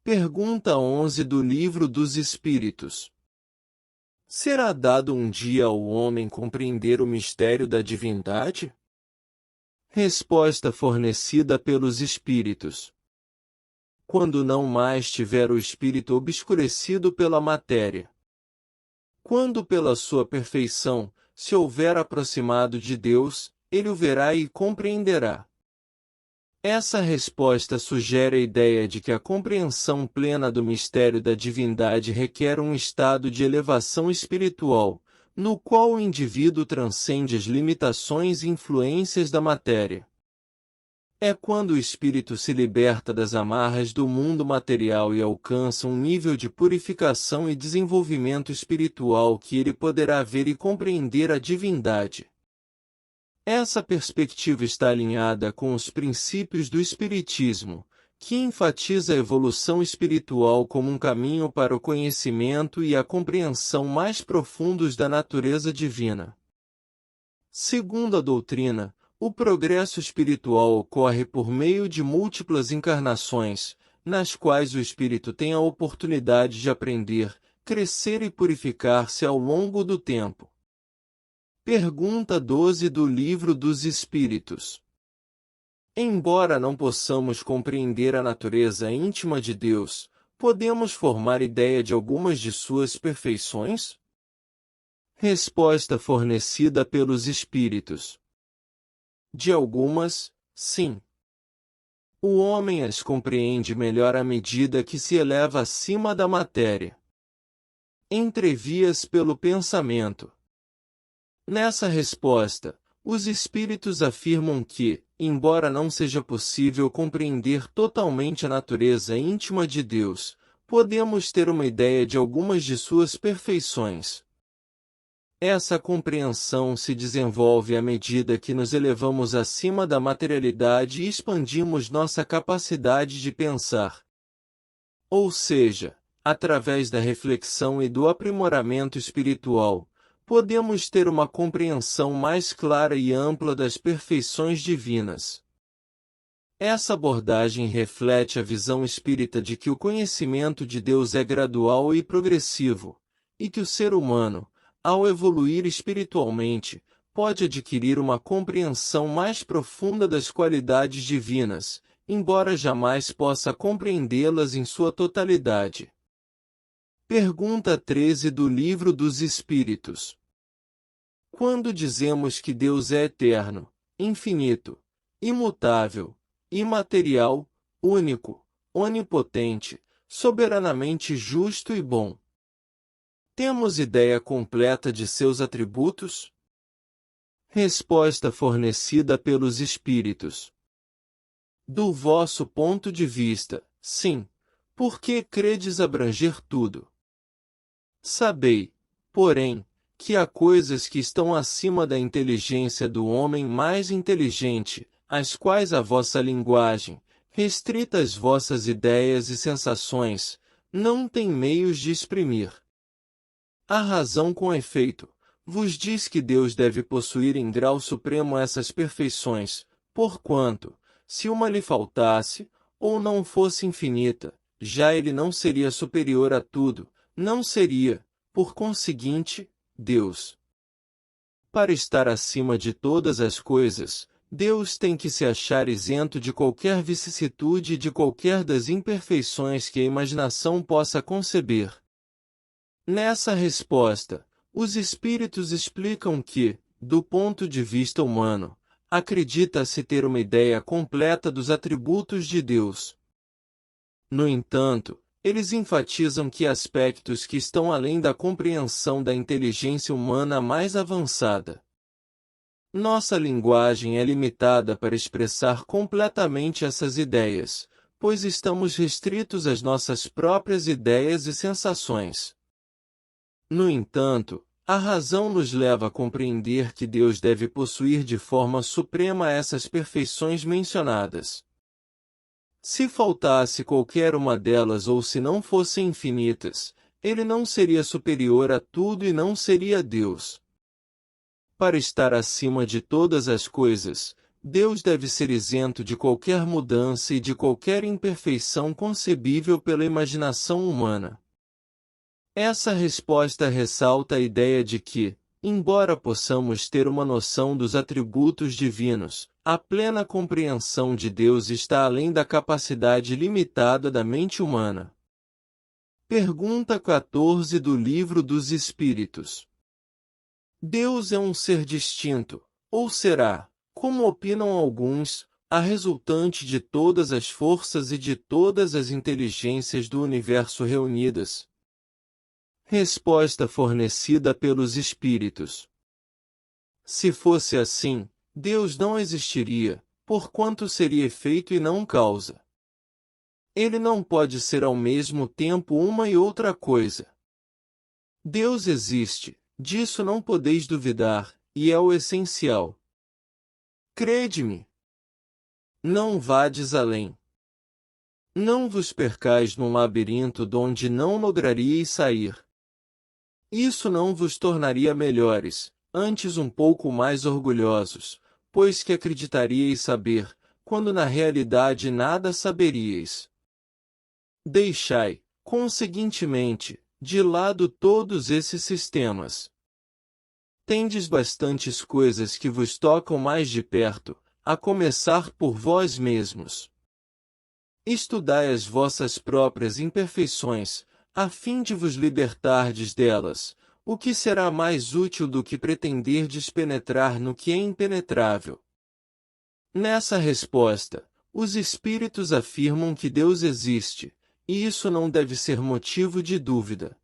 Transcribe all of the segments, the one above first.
Pergunta 11 do Livro dos Espíritos. Será dado um dia ao homem compreender o mistério da divindade? Resposta fornecida pelos Espíritos. Quando não mais tiver o espírito obscurecido pela matéria. Quando pela sua perfeição, se houver aproximado de Deus, ele o verá e compreenderá. Essa resposta sugere a ideia de que a compreensão plena do mistério da divindade requer um estado de elevação espiritual, no qual o indivíduo transcende as limitações e influências da matéria. É quando o espírito se liberta das amarras do mundo material e alcança um nível de purificação e desenvolvimento espiritual que ele poderá ver e compreender a divindade. Essa perspectiva está alinhada com os princípios do Espiritismo, que enfatiza a evolução espiritual como um caminho para o conhecimento e a compreensão mais profundos da natureza divina. Segundo a doutrina, o progresso espiritual ocorre por meio de múltiplas encarnações, nas quais o espírito tem a oportunidade de aprender, crescer e purificar-se ao longo do tempo. Pergunta 12 do Livro dos Espíritos. Embora não possamos compreender a natureza íntima de Deus, podemos formar ideia de algumas de suas perfeições? Resposta fornecida pelos Espíritos. De algumas, sim. O homem as compreende melhor à medida que se eleva acima da matéria. Entrevias pelo pensamento. Nessa resposta, os espíritos afirmam que, embora não seja possível compreender totalmente a natureza íntima de Deus, podemos ter uma ideia de algumas de suas perfeições. Essa compreensão se desenvolve à medida que nos elevamos acima da materialidade e expandimos nossa capacidade de pensar. Ou seja, através da reflexão e do aprimoramento espiritual, podemos ter uma compreensão mais clara e ampla das perfeições divinas. Essa abordagem reflete a visão espírita de que o conhecimento de Deus é gradual e progressivo, e que o ser humano, ao evoluir espiritualmente, pode adquirir uma compreensão mais profunda das qualidades divinas, embora jamais possa compreendê-las em sua totalidade. Pergunta 13 do Livro dos Espíritos. Quando dizemos que Deus é eterno, infinito, imutável, imaterial, único, onipotente, soberanamente justo e bom, temos ideia completa de seus atributos? Resposta fornecida pelos Espíritos. Do vosso ponto de vista, sim, porque credes abranger tudo. Sabei, porém, que há coisas que estão acima da inteligência do homem mais inteligente, as quais a vossa linguagem, restrita às vossas ideias e sensações, não tem meios de exprimir. A razão com efeito, vos diz que Deus deve possuir em grau supremo essas perfeições, porquanto, se uma lhe faltasse, ou não fosse infinita, já ele não seria superior a tudo, não seria, por conseguinte, Deus. Para estar acima de todas as coisas, Deus tem que se achar isento de qualquer vicissitude e de qualquer das imperfeições que a imaginação possa conceber. Nessa resposta, os espíritos explicam que, do ponto de vista humano, acredita-se ter uma ideia completa dos atributos de Deus. No entanto, eles enfatizam que aspectos que estão além da compreensão da inteligência humana mais avançada. Nossa linguagem é limitada para expressar completamente essas ideias, pois estamos restritos às nossas próprias ideias e sensações. No entanto, a razão nos leva a compreender que Deus deve possuir de forma suprema essas perfeições mencionadas. Se faltasse qualquer uma delas ou se não fossem infinitas, ele não seria superior a tudo e não seria Deus. Para estar acima de todas as coisas, Deus deve ser isento de qualquer mudança e de qualquer imperfeição concebível pela imaginação humana. Essa resposta ressalta a ideia de que, embora possamos ter uma noção dos atributos divinos, a plena compreensão de Deus está além da capacidade limitada da mente humana. Pergunta 14 do Livro dos Espíritos. Deus é um ser distinto, ou será, como opinam alguns, a resultante de todas as forças e de todas as inteligências do universo reunidas? Resposta fornecida pelos Espíritos. Se fosse assim, Deus não existiria, porquanto seria efeito e não causa. Ele não pode ser ao mesmo tempo uma e outra coisa. Deus existe, disso não podeis duvidar, e é o essencial. Crede-me. Não vades além. Não vos percais num labirinto donde não lograríeis sair. Isso não vos tornaria melhores, antes um pouco mais orgulhosos, pois que acreditaríeis saber, quando na realidade nada saberíeis. Deixai, conseguintemente, de lado todos esses sistemas. Tendes bastantes coisas que vos tocam mais de perto, a começar por vós mesmos. Estudai as vossas próprias imperfeições, a fim de vos libertardes delas, o que será mais útil do que pretenderdes penetrar no que é impenetrável. Nessa resposta, os espíritos afirmam que Deus existe, e isso não deve ser motivo de dúvida.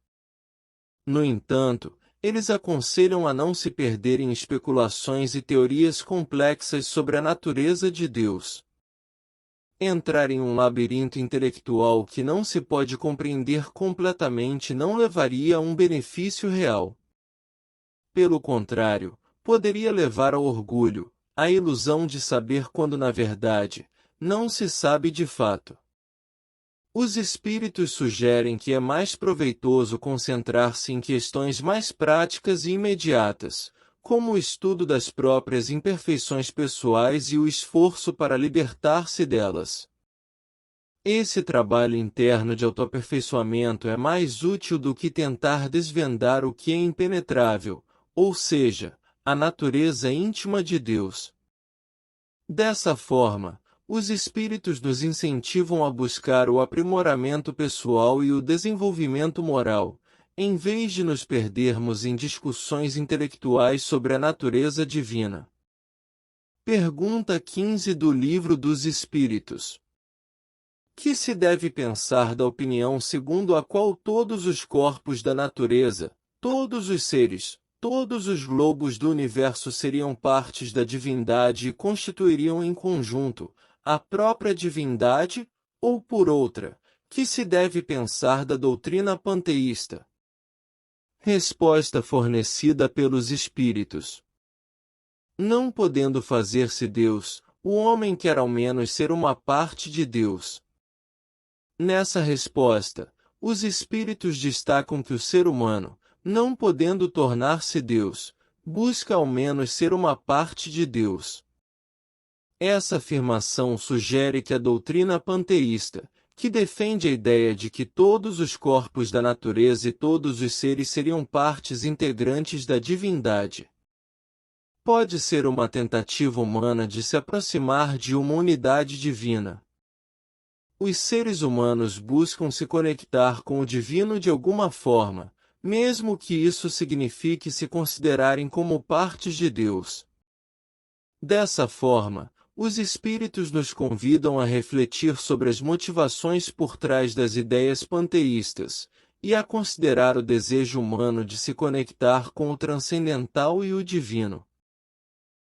No entanto, eles aconselham a não se perder em especulações e teorias complexas sobre a natureza de Deus. Entrar em um labirinto intelectual que não se pode compreender completamente não levaria a um benefício real. Pelo contrário, poderia levar ao orgulho, à ilusão de saber quando na verdade, não se sabe de fato. Os espíritos sugerem que é mais proveitoso concentrar-se em questões mais práticas e imediatas, como o estudo das próprias imperfeições pessoais e o esforço para libertar-se delas. Esse trabalho interno de autoaperfeiçoamento é mais útil do que tentar desvendar o que é impenetrável, ou seja, a natureza íntima de Deus. Dessa forma, os espíritos nos incentivam a buscar o aprimoramento pessoal e o desenvolvimento moral, em vez de nos perdermos em discussões intelectuais sobre a natureza divina. Pergunta 15 do Livro dos Espíritos. Que se deve pensar da opinião segundo a qual todos os corpos da natureza, todos os seres, todos os globos do universo seriam partes da divindade e constituiriam em conjunto a própria divindade, ou por outra, que se deve pensar da doutrina panteísta? Resposta fornecida pelos Espíritos. Não podendo fazer-se Deus, o homem quer ao menos ser uma parte de Deus. Nessa resposta, os Espíritos destacam que o ser humano, não podendo tornar-se Deus, busca ao menos ser uma parte de Deus. Essa afirmação sugere que a doutrina panteísta, que defende a ideia de que todos os corpos da natureza e todos os seres seriam partes integrantes da divindade, pode ser uma tentativa humana de se aproximar de uma unidade divina. Os seres humanos buscam se conectar com o divino de alguma forma, mesmo que isso signifique se considerarem como partes de Deus. Dessa forma, os Espíritos nos convidam a refletir sobre as motivações por trás das ideias panteístas, e a considerar o desejo humano de se conectar com o transcendental e o divino.